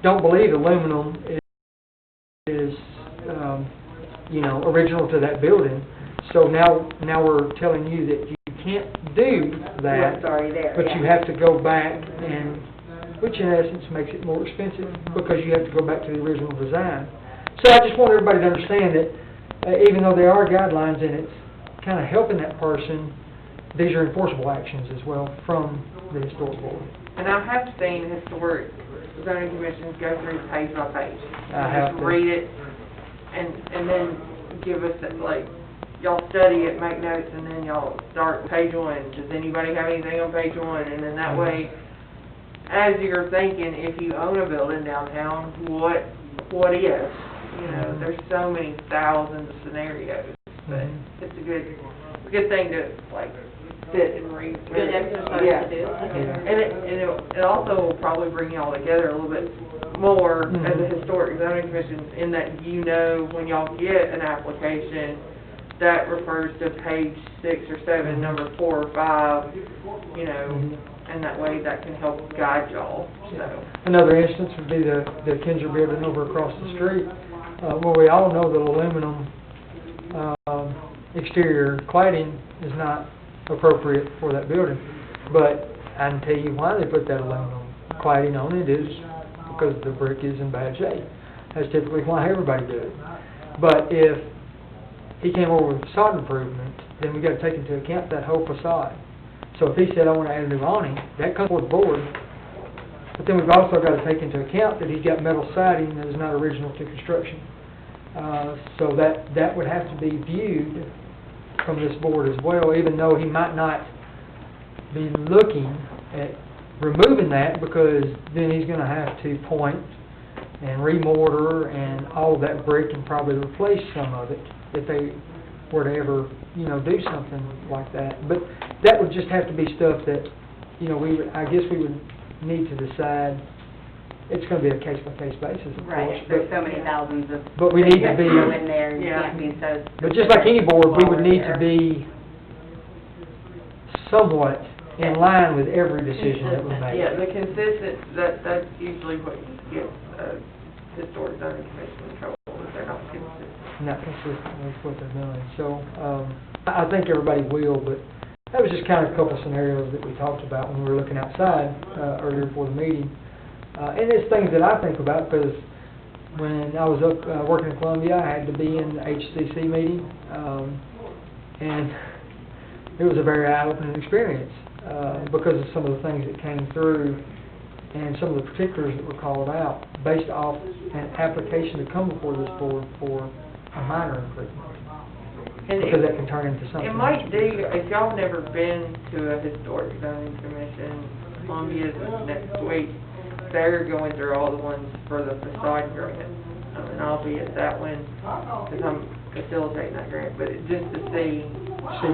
don't believe aluminum is original to that building. So now we're telling you that you can't do that, What's already there, but yeah. you have to go back and, which in essence makes it more expensive because you have to go back to the original design. So I just want everybody to understand that even though there are guidelines and it's kind of helping that person, these are enforceable actions as well from the historic board. And I have seen historic zoning commissions go through page by page. I have Just to. read it and then give us it, like, y'all study it, make notes, and then y'all start page one. Does anybody have anything on page one? And then that way, as you're thinking, if you own a building downtown, what is? You know, there's so many thousands of scenarios, but it's a good thing to, like, sit and read. Good exercise Yeah. to do. And it also will probably bring y'all together a little bit more as a historic zoning commission, in that when y'all get an application that refers to page 6 or 7, number 4 or 5, and that way that can help guide y'all. So Another instance would be the Kinzer building over across the street, where we all know that aluminum exterior cladding is not appropriate for that building. But I can tell you why they put that aluminum cladding on it is because the brick is in bad shape. That's typically why everybody does it. But if he came over with facade improvement, then we got to take into account that whole facade. So if he said, I want to add a new awning, that comes with the board. But then we've also got to take into account that he's got metal siding that is not original to construction. So that would have to be viewed from this board as well, even though he might not be looking at removing that, because then he's going to have to point and remortar and all of that brick and probably replace some of it if they were to ever, do something like that. But that would just have to be stuff that, I guess we would need to decide. It's going to be a case-by-case basis, of course. Right, there's so many thousands of. But we need to things be, that go in there, and you Yeah. can't be so. but just like any board, we would need to There. be somewhat in line with every decision that we make. yeah, the consistent, that's usually what gets historic zoning commission in trouble, if they're not consistent. Not consistent with what they're doing. So, I think everybody will, but that was just kind of a couple scenarios that we talked about when we were looking outside, earlier before the meeting. And it's things that I think about, because when I was up, working in Columbia, I had to be in the HCC meeting, and it was a very eye-opening experience, because of some of the things that came through and some of the particulars that were called out based off an application to come before this board for a minor improvement, And because that can turn into something. it might do, if y'all have never been to a historic zoning commission, Columbia's is next week, they're going through all the ones for the facade grant, and I'll be at that one, because I'm facilitating that grant, but just to see See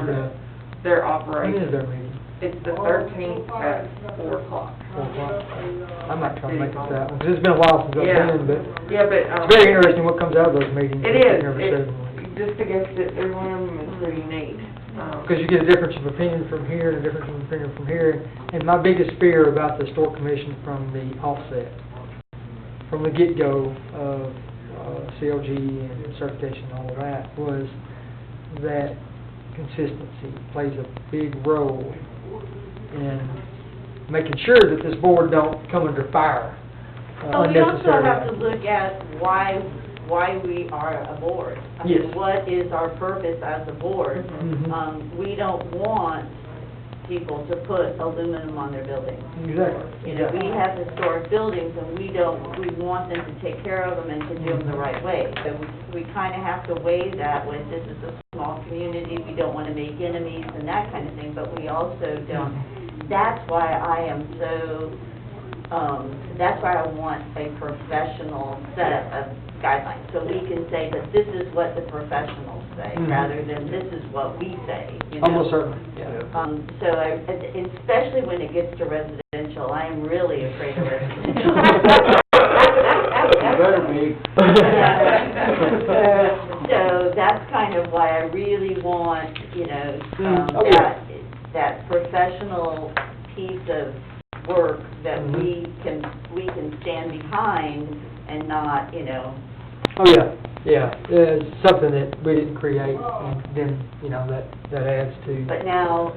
their when operation. is their meeting? It's the 13th at 4 o'clock. 4 o'clock? I might try to make it to that one, because it's been a while since I've Yeah. been, but Yeah, but, it's very interesting what comes out of those meetings. it I've is, never said one. just to get that every one of them is pretty neat. Because you get a difference of opinion from here and a difference of opinion from here. And my biggest fear about the historic commission from the offset, from the get-go of CLG and certification and all of that, was that consistency plays a big role in making sure that this board don't come under fire So we also unnecessarily. have to look at why we are a board. I mean, Yes. what is our purpose as a board? Mhm. We don't want people to put aluminum on their buildings. Exactly. You know, we have historic buildings, and we want them to take care of them and to do them the right way. So we kind of have to weigh that with, this is a small community, we don't want to make enemies and that kind of thing, but we also don't. That's why I am so, that's why I want a professional set of guidelines, so we can say that this is what the professionals say, Mhm. rather than this is what we say, you know? Almost certainly, yeah. So especially when it gets to residential, I am really afraid of residential. You better be. So that's kind of why I really want, Oh, yeah. that professional piece of work that Mhm. we can stand behind. behind and not, you know, Oh, yeah, it's something that we didn't create, and then, you know, that adds to. but now,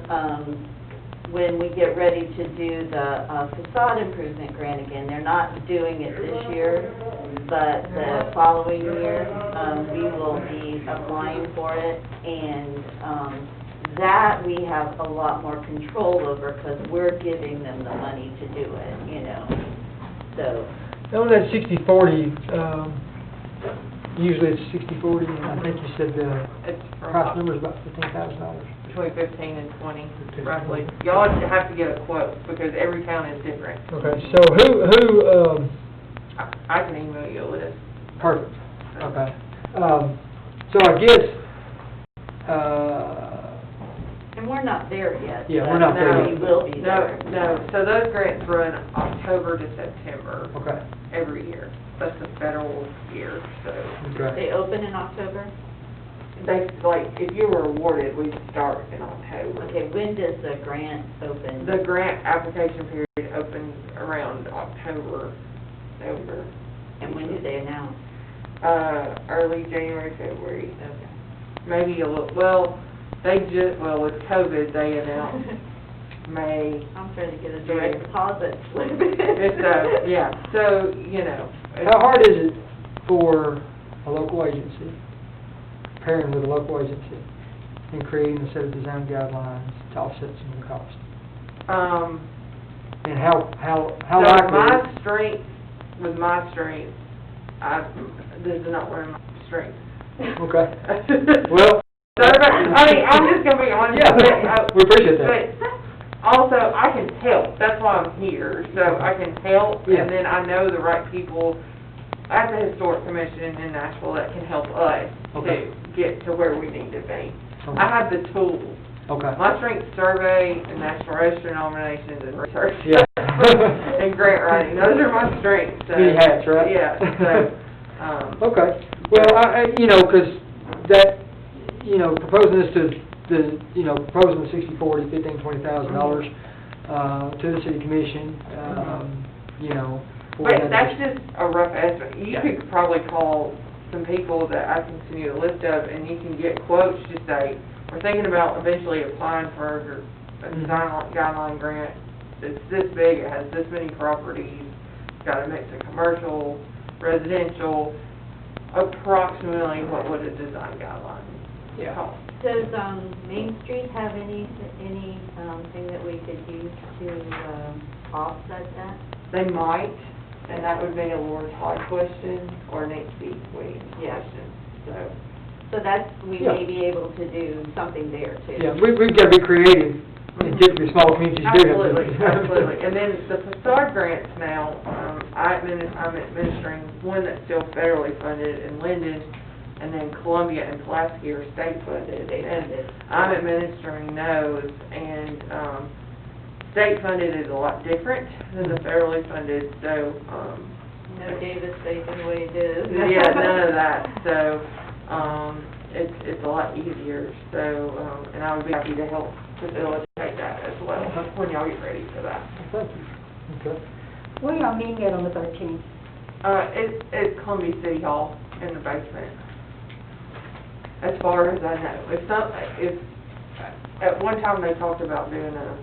when we get ready to do the facade improvement grant again, they're not doing it this year, but the following year, we will be applying for it, and, that we have a lot more control over, because we're giving them the money to do it, you know, so. On that 60/40, usually it's 60/40, and I think you said the It's cost from number is about $15,000. between 15 and 20, roughly. Y'all have to get a quote, because every town is different. Okay, so who, I can email you a list. perfect, okay. So I guess, And we're not there yet. Yeah, but we're not there We yet. will be No, there. no, so those grants run October to September okay, every year. That's the federal year, so. okay. They open in October? They, like, if you were awarded, we'd start in October. Okay, when does the grant open? The grant application period opens around October, November. And when do they announce? Early January, February, Okay. maybe a little, well, with COVID, they announced May. I'm trying to get a direct deposit slip. It's, yeah, so, you know. How hard is it for a local agency, pairing with a local agency, in creating a set of design guidelines to offset some of the cost? And how So likely? with my strength, this is not one of my strengths. Okay, well. I'm just gonna be honest. Yeah, we appreciate that. But also, I can help, that's why I'm here, so I can help, Yeah. and then I know the right people at the Historic Commission in Nashville that can help us Okay. to get to where we need to be. Okay. I have the tools. Okay. My strength's survey and National Register nominations and research. Yeah. And grant writing, those are my strengths, so. Many hats, right? Yeah, so, Okay, well, you know, 'cause that, you know, proposing this to the, you know, proposing the 60/40, $15,000, $20,000, to the city commission, you know. for But that- that's just a rough estimate. You Yeah. could probably call some people that I can send you a list of, and you can get quotes, just say, we're thinking about eventually applying for a design guideline grant. It's this big, it has this many properties, it's got a mix of commercial, residential, approximately what would a design guideline Yeah. cost? Does, Main Street have any, thing that we could use to, offset that? They might, and that would be a Lord Todd question or Nancy Williams Yeah. question, so. So that's, we Yeah. may be able to do something there too. Yeah, we've got to be creative, and typically small communities do have to. Absolutely, absolutely. And then the facade grants now, I'm administering one that's still federally funded in Linden, and then Columbia and Pulaski are state funded. And I'm administering those, and, state funded is a lot different than the federally funded, so, No Davis Bacon wages. yeah, none of that, so, it's a lot easier, so, and I would be happy to help facilitate that as well, when y'all get ready for that. Thank you. Okay. Where y'all meeting at on the 13th? It's Columbia City Hall in the basement, as far as I know. If, at one time they talked about doing a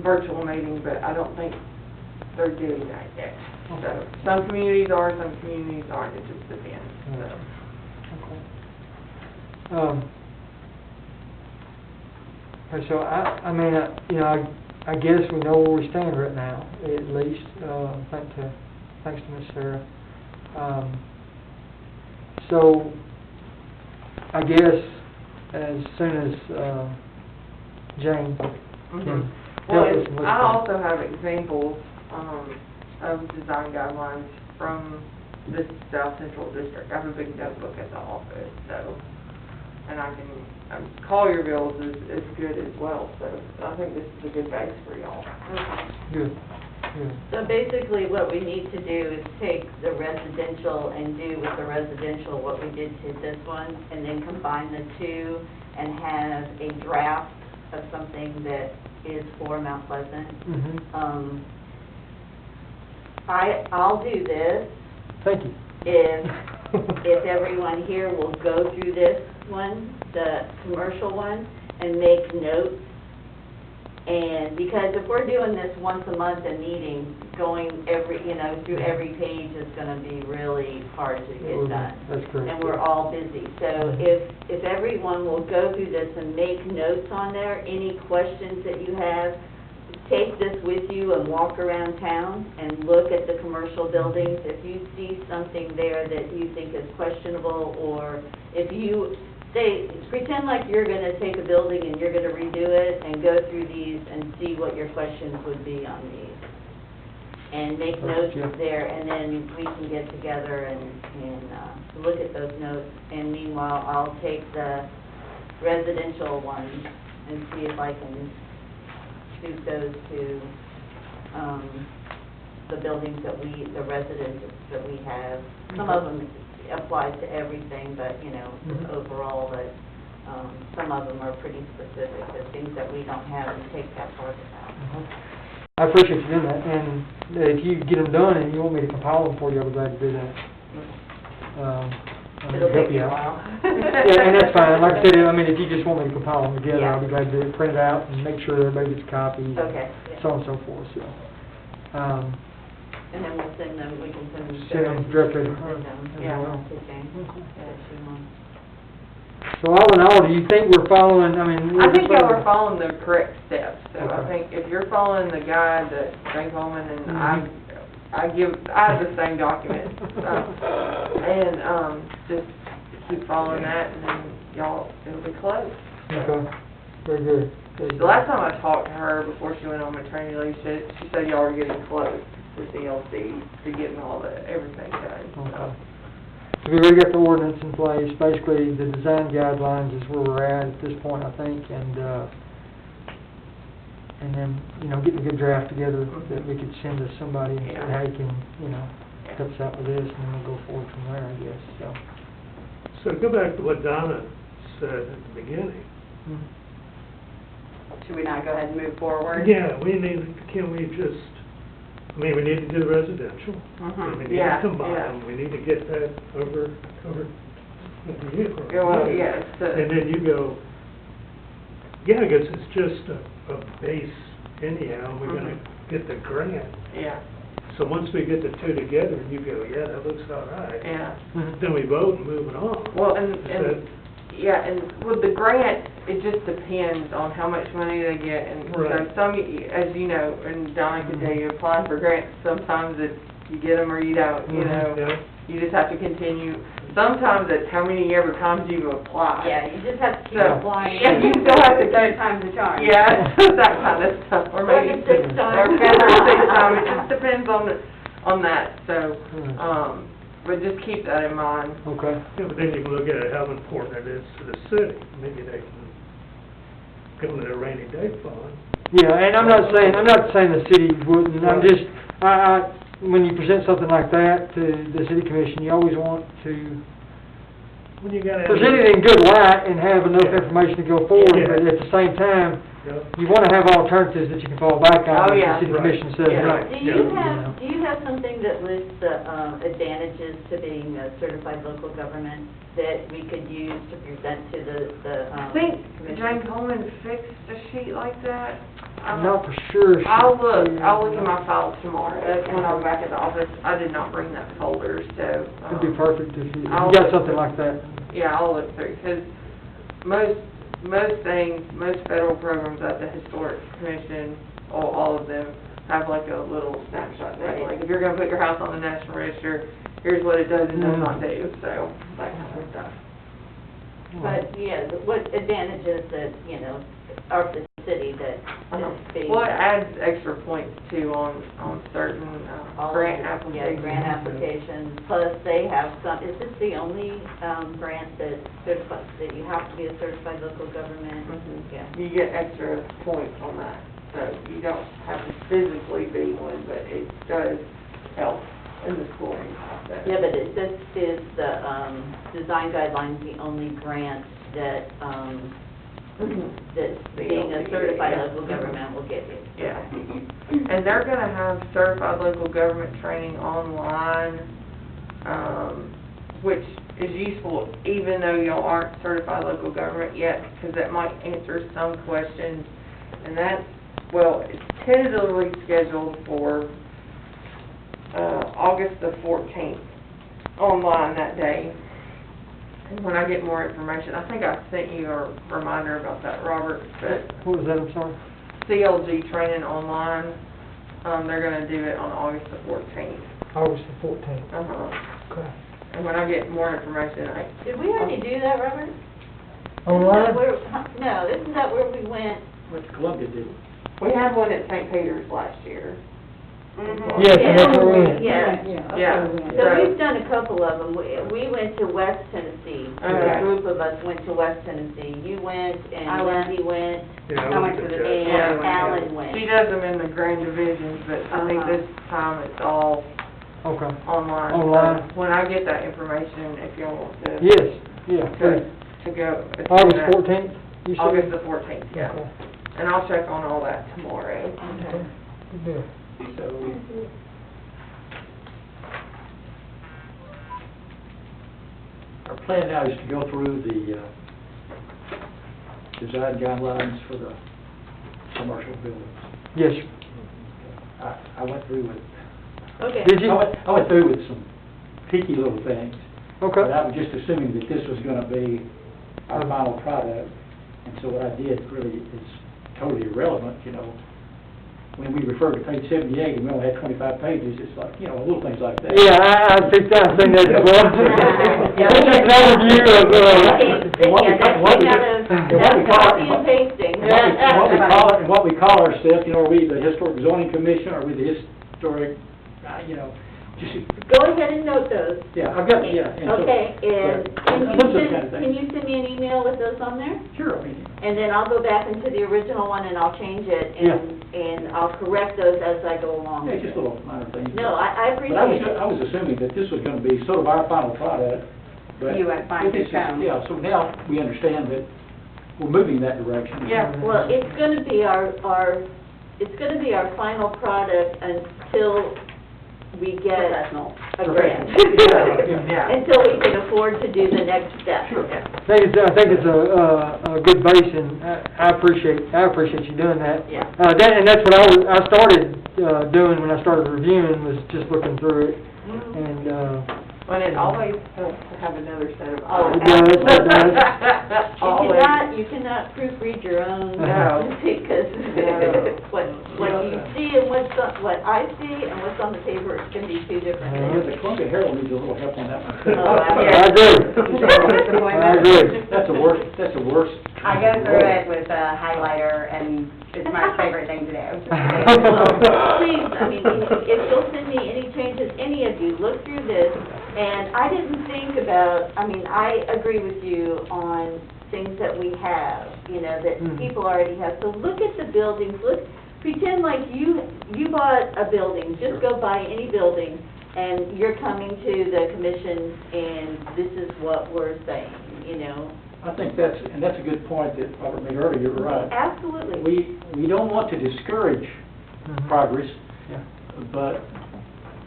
virtual meeting, but I don't think they're doing that yet. So, some communities are, some communities aren't, it just depends, so. Okay. Okay, so I mean, you know, I guess we know where we stand right now, at least, thanks to Ms. Sarah. So, I guess as soon as, Jane can Well, help us with I that. also have examples, of design guidelines from the South Central District. I have a big notebook at the office, so, and I can, Collierville's is good as well, so I think this is a good base for y'all. Good, good. So basically, what we need to do is take the residential and do with the residential what we did to this one, and then combine the two and have a draft of something that is for Mount Pleasant. Mm-hmm. I'll do this Thank you. if everyone here will go through this one, the commercial one, and make notes. And because if we're doing this once a month a meeting, going through every page is gonna be really hard to get done. That's correct. And we're all busy. So if everyone will go through this and make notes on there, any questions that you have, take this with you and walk around town and look at the commercial buildings. If you see something there that you think is questionable, or if you pretend like you're gonna take a building and you're gonna redo it, and go through these and see what your questions would be on these. And make notes Yeah. there, and then we can get together and look at those notes. And meanwhile, I'll take the residential ones and see if I can suit those to, the buildings that the residences that we have. Some of them apply to everything, but, Mhm. overall, but, some of them are pretty specific, the things that we don't have, we take that part out. I appreciate you doing that, and if you get them done and you want me to compile them for you, I'll be glad to do that. I'm It'll gonna help take you you a out. while. Yeah, and that's fine, like I said, if you just want me to compile them together, Yeah. I'll be glad to do it, print it out and make sure everybody gets copies. Okay, So yeah. on and so forth, so. And then we'll send them, we can send them. Send them directly to her Send them, as yeah, well. to Jane, that she wants. So all in all, do you think we're following, I think y'all are following the correct steps, so I Okay. think if you're following the guide that Jane Coleman and I have the same document, just keep following that, and then it'll be closed. Okay, very good. The last time I talked to her before she went on maternity leave, she said y'all were getting close with CLC to getting everything done, Okay. so. So we already got the ordinance in place, basically the design guidelines is where we're at this point, I think, and then, getting a good draft together that we could send to somebody and say, Yeah. hey, can, help us out with this, and then we'll go forward from there, I guess, so. So go back to what Donna said at the beginning. Should we not go ahead and move forward? Yeah, we need to do the residential. Mhm. We need Yeah, to combine yeah. them, we need to get that covered with you. Yeah, well, yes, And then you go, I guess it's just a base anyhow, we're gonna get the grant. yeah, So once we get the two together, and you go, yeah, that looks all right. yeah. Then we vote and move it on. Well, Is that- and with the grant, it just depends on how much money they get, and so Right. some, as you know, and Donna can tell you, applying for grants, sometimes it's, you get them or you don't, Yeah. you just have to continue. Sometimes it's how many ever times you apply. Yeah, you just have to keep So, applying. yeah, you still have to keep- 3 times the charm. Yeah, that kind of stuff, or maybe Or 6 times. Or 5th or 6th time, it just depends on that, so, but just keep that in mind. Okay. Yeah, but then you can look at it, how important it is to the city. Maybe they can go into their rainy day fund. Yeah, and I'm not saying the city wouldn't, I'm just, when you present something like that to the city commission, you always want to When you gotta have. present it in good light and have enough Yeah. information to go forward, Yeah. but at the same time, Yeah. you want to have alternatives that you can fall back on Oh, if yeah. the city Right. commission says Yeah. no. Right. Do you have something that lists the advantages to being a certified local government that we could use to present to the I think commission? Jane Coleman fixed a sheet like that. I'm not for sure. I'll look in my files tomorrow, when I'm back at the office. I did not bring that folder, so. It'd be perfect if you I'll got look something through. like that. Yeah, I'll look through, because most things, most federal programs at the Historic Commission, all of them, have like a little snapshot thing, Right. like if you're gonna put your house on the National Register, here's what it does and does Mhm. not do, so, that kind of stuff. But, yeah, what advantages that, are for the city that is being. Well, it adds extra points too on certain all grant of the- applications. Yeah, grant applications, plus they have some, is this the only grant that you have to be a certified local government? Mhm. Yeah. You get extra points on that, so you don't have to physically be one, but it does help in the scoring process. Yeah, but this is the design guidelines, the only grant that that being a certified local government will give you. Yeah. And they're gonna have certified local government training online, which is useful even though y'all aren't certified local government yet, because that might answer some questions. And that's, well, it's tentatively scheduled for, August the 14th, online that day. And when I get more information, I think I sent you a reminder about that, Robert, but What was that, I'm sorry? CLG training online, they're gonna do it on August the 14th. August the 14th. Uh-huh. Okay. And when I get more information, Did we already do that, Robert? Online? No, isn't that where we went? What Columbia did. we had one at St. Peter's last year. Yes, and that's where we went. Yeah. Yeah. So we've done a couple of them. We went to West Tennessee. Okay. A group of us went to West Tennessee. You went, and I went. Lindsay went, Yeah, I went to the- Jeff. and Yeah. Alan went. She does them in the grand divisions, but I think Uh-huh. this time it's all Okay. online. Online. So when I get that information, if y'all want to. Yes, yeah, please. To go. attend August that. 14th, you said? August the 14th, yeah. Okay. And I'll check on all that tomorrow. Okay. Good deal. So, our plan now is to go through the, design guidelines for the commercial buildings. Yes. I went through with, Okay. Did you? I went through with some picky little things. Okay. But I was just assuming that this was gonna be our final product, and so what I did really is totally irrelevant, you know. When we refer to page 78 and we only had 25 pages, it's like, you know, little things like that. Yeah, I think that as well. It's just an overview of, And what we Yeah, call- what we- that's and what we call- copy and pasting. and what we call ourselves, you know, are we the Historic Zoning Commission, are we the historic, you know, just, Go ahead and note those. yeah, I've got, yeah. and so- Okay, and Those are the kind of can things. you send me an email with those on there? Sure, I mean, And then I'll go back into the original one and I'll change it and I'll correct those as I go along. yeah, just little minor things. No, I But appreciate it. I was assuming that this was gonna be sort of our final product, but. You went fine, this is- good. Yeah, so now we understand that we're moving in that direction. Yeah. Well, it's gonna be our final product until we get Professional. a grant. Yeah. Until we can afford to do the next step. Sure. I think it's a good base, and I appreciate you doing that. Yeah. And that's what I started doing when I started reviewing, was just looking through it, and, But it always helps to have another set of Oh, eyes. It does, it does. Always. You cannot proofread your own, No. because No. what you see and what I see and what's on the paper can be two different Yeah, things. the Columbia Herald needs a little help on that one. Oh, I agree. I agree. That's the worst. I go through it with a highlighter, and it's my favorite thing to do. Well, please, I mean, if you'll send me any changes, any of you, look through this, and I didn't think about, I mean, I agree with you on things that we have, you know, that Mhm. people already have. So look at the buildings, pretend like you bought a building, just go buy any building, and you're coming to the commission, and this is what we're saying, you know? I think that's a good point that Robert made earlier, you're right. Absolutely. We don't want to discourage Mhm. progress, Yeah. but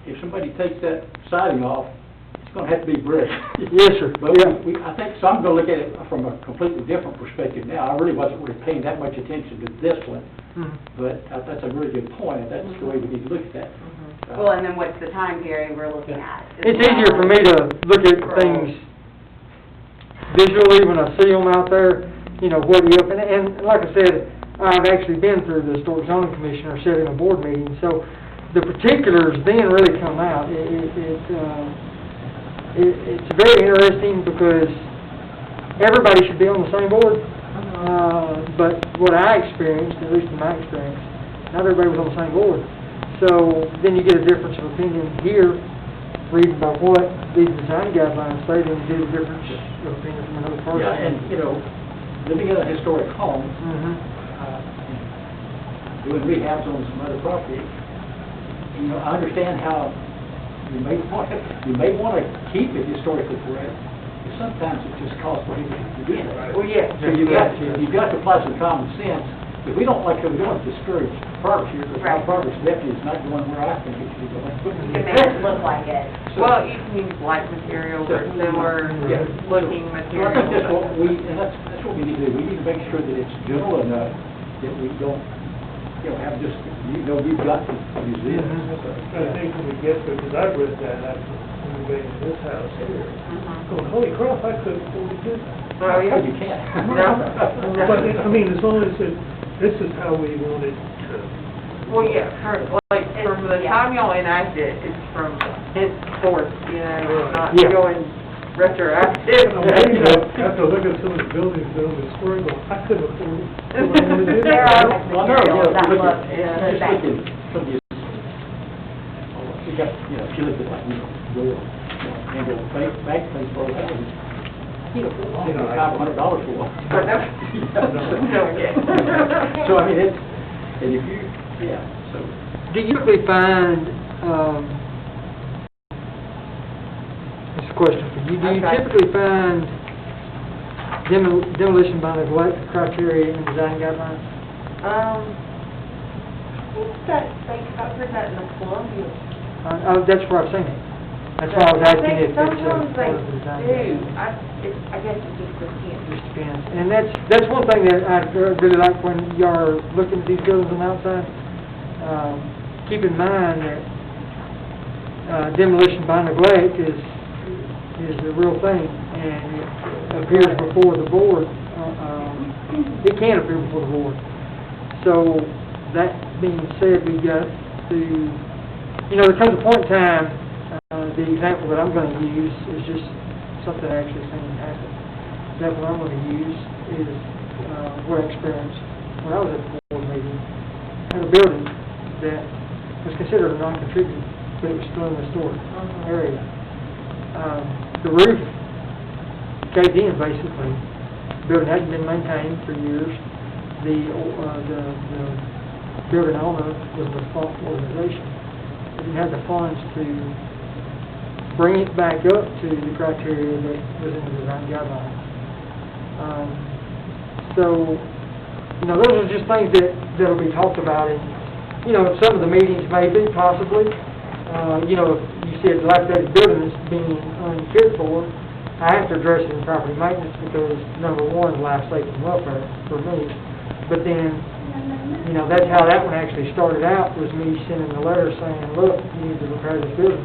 if somebody takes that siding off, it's gonna have to be brick. Yes, sir. But Yeah. I think, so I'm gonna look at it from a completely different perspective now. I really wasn't really paying that much attention to this one, Mhm. but that's a really good point, and that's the way we need to look at that. Well, and then what's the time period we're looking at? It's easier for me to look at things visually when I see them out there, you know, what if, and like I said, I've actually been through the Historic Zoning Commission or sat in a board meeting, so the particulars then really come out. It's very interesting because everybody should be on the same board, but what I experienced, at least in my experience, not everybody was on the same board. So then you get a difference of opinion here, reading about what these design guidelines say, then you get a difference of opinion from another person. Yeah, and, you know, living in a historic home, Mhm. doing rehabs on some other property, you know, I understand how you may want to keep it historically correct, sometimes it just costs money to do that. Well, yeah. So you've got to apply some common sense. If we don't, like, we don't want to discourage progress here, because our Right. progress definitely is not going where I think it should be going. You can make it look like it. Well, you can use like materials or similar Yeah. looking So I think that's materials. what that's what we need to do. We need to make sure that it's general enough that we don't, have just, you've got to use this. I think when we get there, because I've read that after moving in this house here, going, holy crap, I couldn't afford to do that. Oh, yeah. You can't. No. But, I mean, as long as this is how we want it to. Well, yeah, like, from the time y'all enact it, it's from henceforth, it's not Yeah. going retroactive. After looking at some of the buildings down in Springville, I couldn't afford it. So I wanna do There that. are Well, no, materials that look look at, the just same. look at some of these, you got, if you look at like, door, and the back place for the houses, $500 for one. But no, yeah. So, I mean, it's, and if you, so. Do you typically find, this is a question for you, do you Okay. typically find demolition by neglect criteria in design guidelines? I think that they covered that in the Columbia. That's where I've seen it. That's why I was asking if it's a Sometimes part they of the design. do, guidelines. I guess it just depends. Just depends. And that's one thing that I really like when y'all are looking at these buildings on the outside. Keep in mind that demolition by neglect is the real thing, and it appears before the board. It can appear before the board. So, that being said, we got to, there comes a point in time, the example that I'm gonna use is just something I actually seen happen. The example I'm gonna use is, what I experienced when I was at the board meeting, at a building that was considered a non-contributor, but it was still in the historic area. The roof caved in, basically. The building hadn't been maintained for years. The building owner was a defunct organization. They didn't have the funds to bring it back up to the criteria that was in the design guidelines. So, those are just things that'll be talked about in, some of the meetings maybe, possibly. If you said dilapidated buildings being uncared for, I have to address it in property maintenance because, number one, life safety and welfare for me. But then, that's how that one actually started out, was me sending a letter saying, look, you need to repair this building.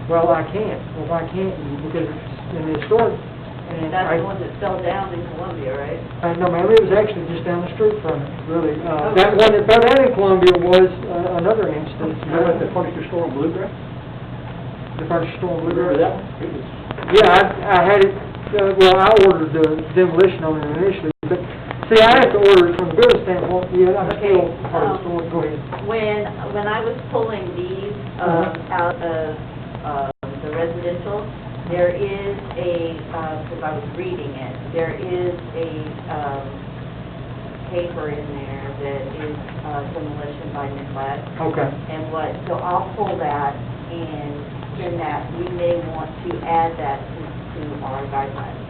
Well, I can't. Well, why can't you? Because it's in the historic. And That's the one that fell down in Columbia, right? no, ma'am, it was actually just down the street from it, really. That one that fell down in Columbia was another instance. You know what the furniture store on Bluegrass? The furniture store in Remember Bluegrass? that one? It was, Yeah, I had it, I ordered the demolition on it initially, but, see, I have to order it from the building standpoint, I'm still part of the store, go ahead. When I was pulling these, out of, the residential, there is a, because I was reading it, there is a, paper in there that is, demolition by neglect. Okay. And so I'll pull that, and in that, we may want to add that to our guidelines,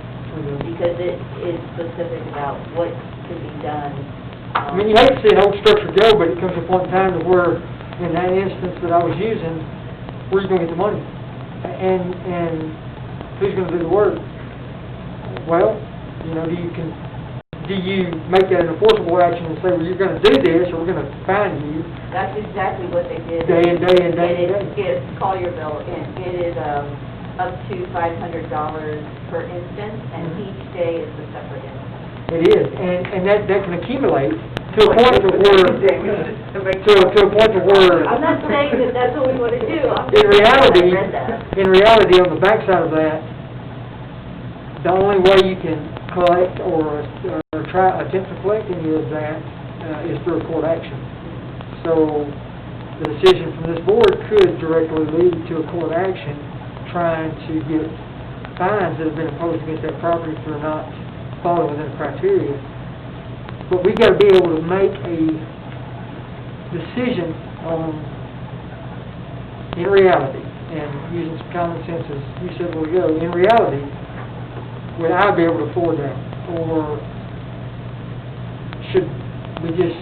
because it is specific about what can be done. I mean, you hate to see an old structure go, but it comes to a point in time to where, in that instance that I was using, where's you gonna get the money? And who's gonna do the work? Well, do you make that an enforceable action and say, well, you're gonna do this, or we're gonna fine you? That's exactly what they did. Day and day and day and day. It's Collierville, and it is, up to $500 per instance, and each day is a separate instance. It is, and that can accumulate to a point to where, to a point to where. I'm not saying that that's what we want to do. I'm In just saying reality, I read that. on the backside of that, the only way you can collect or attempt to collect any of that is through a court action. So the decision from this board could directly lead to a court action trying to get fines that have been imposed against that property for not falling within the criteria. But we got to be able to make a decision on, in reality, and using some common sense, as you said a while ago, in reality, would I be able to afford that? Or should we just,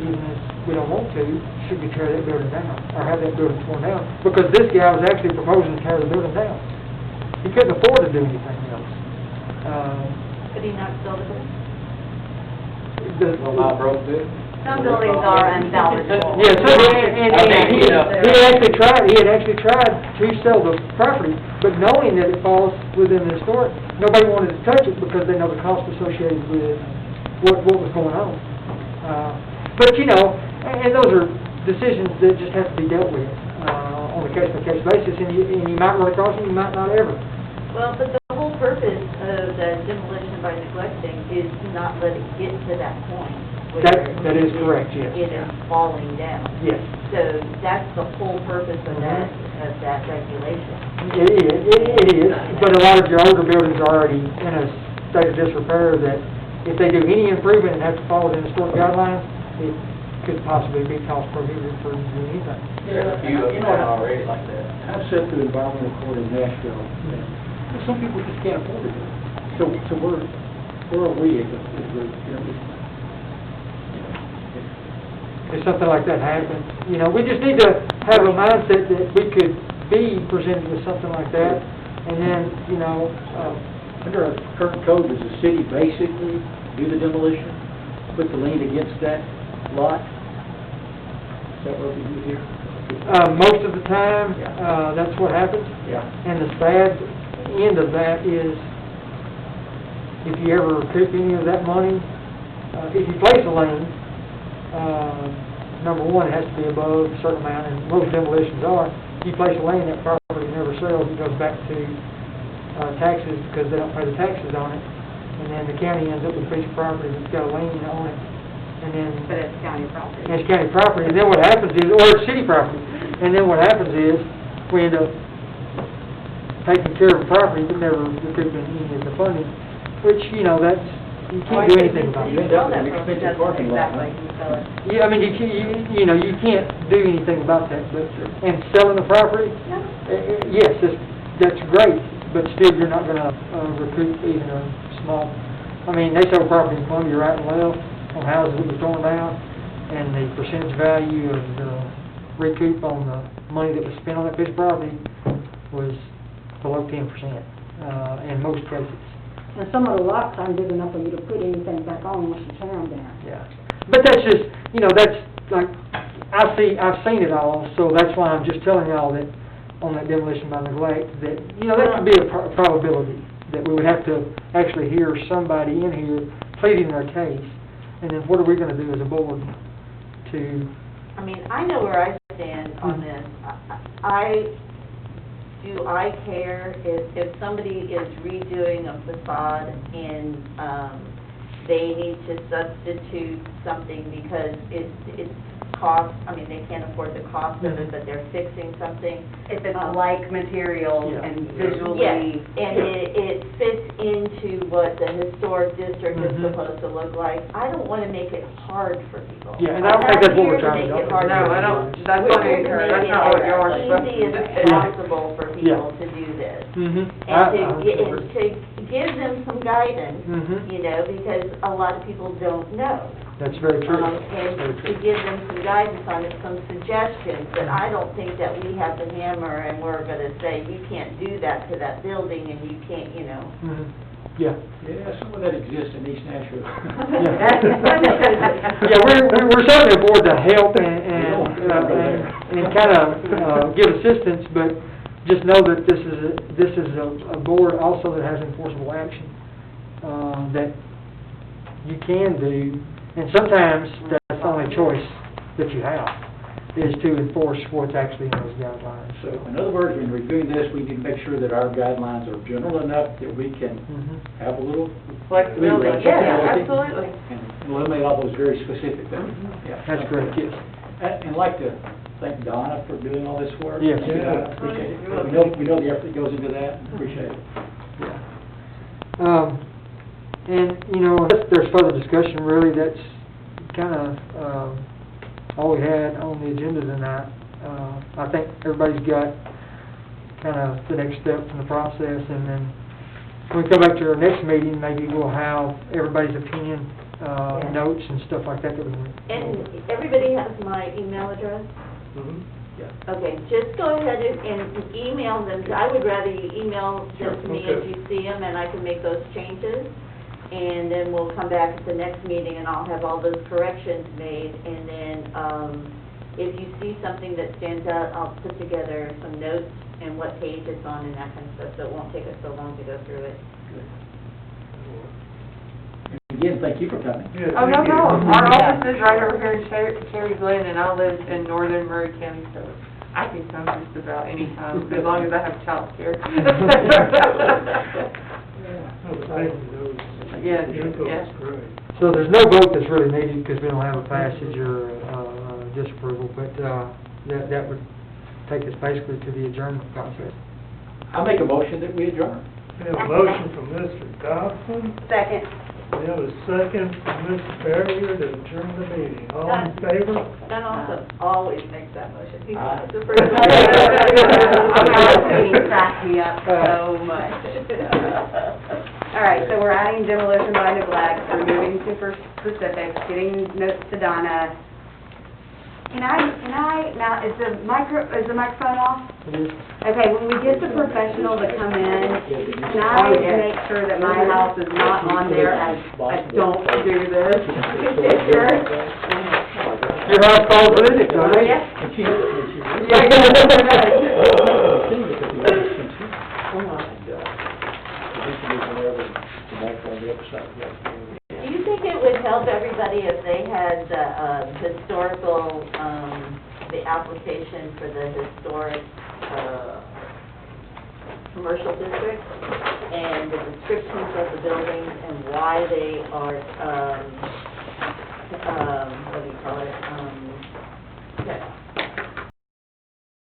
even if we don't want to, should we tear that building down, or have that building torn down? Because this guy was actually proposing to tear the building down. He couldn't afford to do anything else. Could he not sell the building? Well, I broke it. Some buildings are unsalvageable. Yeah, so, and he had actually tried to sell the property, but knowing that it falls within the historic, nobody wanted to touch it because they know the cost associated with what was going on. But, you know, and those are decisions that just have to be dealt with, on a case-by-case basis, and you might run across them, you might not ever. Well, but the whole purpose of the demolition by neglecting is to not let it get to that point. where That is correct, yes. It is falling down. Yes. So that's the whole purpose of that regulation. It is, but a lot of your older buildings are already in a state of disrepair that if they do any improvement and have to follow the historic guidelines, it could possibly be cost prohibitive for them to do anything. There's a few of them already like that. I've sat through environmental court in Nashville, and some people just can't afford to do it. So where are we if we're, you know, If something like that happens, you know, we just need to have a mindset that we could be presented with something like that, and then, you know, under our current code, does the city basically do the demolition, put the lien against that lot? Is that what we do here? most of the time, that's what happens. Yeah. And the sad end of that is, if you ever recoup any of that money, if you place a lien, number one, it has to be above a certain amount, and most demolitions are. If you place a lien, that property never sells, it goes back to taxes because they don't pay the taxes on it. And then the county ends up with a piece of property that's got a lien on it, and then But it's county property. it's county property, and then what happens is, or it's city property, and then what happens is, we end up taking care of the property, but never recouping any of the funding, which, you know, that's, you can't do anything about You that. end up with an expensive parking lot, huh? Exactly, you sell it. Yeah, I mean, you know, you can't do anything about that, but, and selling the property, yes, that's great, but still, you're not gonna, recoup even a small, I mean, they sold property in Columbia right and left on houses that was torn down, and the percentage value of the recoup on the money that was spent on that piece of property was below 10%, in most cases. And some of the lots aren't big enough for you to put anything back on once you tear them down. Yeah, but that's just, you know, that's like, I've seen it all, so that's why I'm just telling y'all that on that demolition by neglect, that, you know, that could be a probability, that we would have to actually hear somebody in here pleading their case, and then what are we gonna do as a board to, I mean, I know where I stand on this. Do I care if somebody is redoing a facade and, they need to substitute something because it's cost, I mean, they can't afford the cost of it, but they're fixing something? If it's like materials Yeah. and visually. Yes, and it fits into what the historic district is Mhm. supposed to look like. I don't want to make it hard for people. Yeah, and I don't think that's what we're trying to do. I'm not here to make it hard No, for I people. don't, that's We're not, here to that's make not what it y'all are as supposed to easy do. as possible for people to do this. mm-hmm. And to give them some guidance, Mm-hmm. you know, because a lot of people don't know. That's very true. And Very to true. give them some guidance on it, some suggestions, but I don't think that we have the hammer and we're gonna say, you can't do that to that building and you can't, you know. Mhm. Yeah. Yeah, some of that exists in East Nashville. Yeah, we're certainly aboard to help and kind of give assistance, but just know that this is a board also that has enforceable action, that you can do, and sometimes that's the only choice that you have, is to enforce what's actually in those guidelines, So, in other words, when reviewing this, we need to make sure that our guidelines are general enough that we can Mhm. have a little Flexibility, leeway, yeah, flexibility, absolutely. and eliminate all those very specific things. Yeah. That's correct, yes. And I'd like to thank Donna for doing all this work. Yes. Yeah, appreciate it. We know the effort that goes into that, appreciate it. Yeah. And, you know, unless there's further discussion, really, that's kind of, all we had on the agenda tonight. I think everybody's got kind of the next steps in the process, and then when we come back to our next meeting, maybe we'll have everybody's opinion, Yeah. notes and stuff like that that we can. And everybody has my email address? Mhm. Okay, just go ahead and email them. I would rather you email them to me as Okay. you see them, and I can make those changes. And then we'll come back at the next meeting, and I'll have all those corrections made. And then, if you see something that stands out, I'll put together some notes and what page it's on and that kind of stuff, so it won't take us so long to go through it. Again, thank you for coming. Yeah, Oh, no thank you. problem. Our office is right over here in Cherry Glen, and I live in northern Murray County, so I can come just about any time, as long as I have childcare. Oh, thank you, those Yes, info yes. is great. So there's no vote that's really needed because we don't have a passage or, disapproval, but, that would take us basically to the adjournment process. I'll make a motion that we adjourn. We have a motion from Mr. Dobson, Second. we have a second from Mr. Barrier to adjourn the meeting. All in favor? Don also always makes that motion. He's Aye. the first one. Meeting cracked me up so much. All right, so we're adding demolition by neglect, we're moving to specifics, getting notes to Donna. Can I, now, is the microphone off? Okay, when we get the professional to come in, can I make sure that my house is not on there as a don't do this picture? Your house calls for it, Oh, don't it? yeah. Do you think it would help everybody if they had the historical, the application for the historic, commercial district, and the descriptions of the buildings and why they are, what do you call it,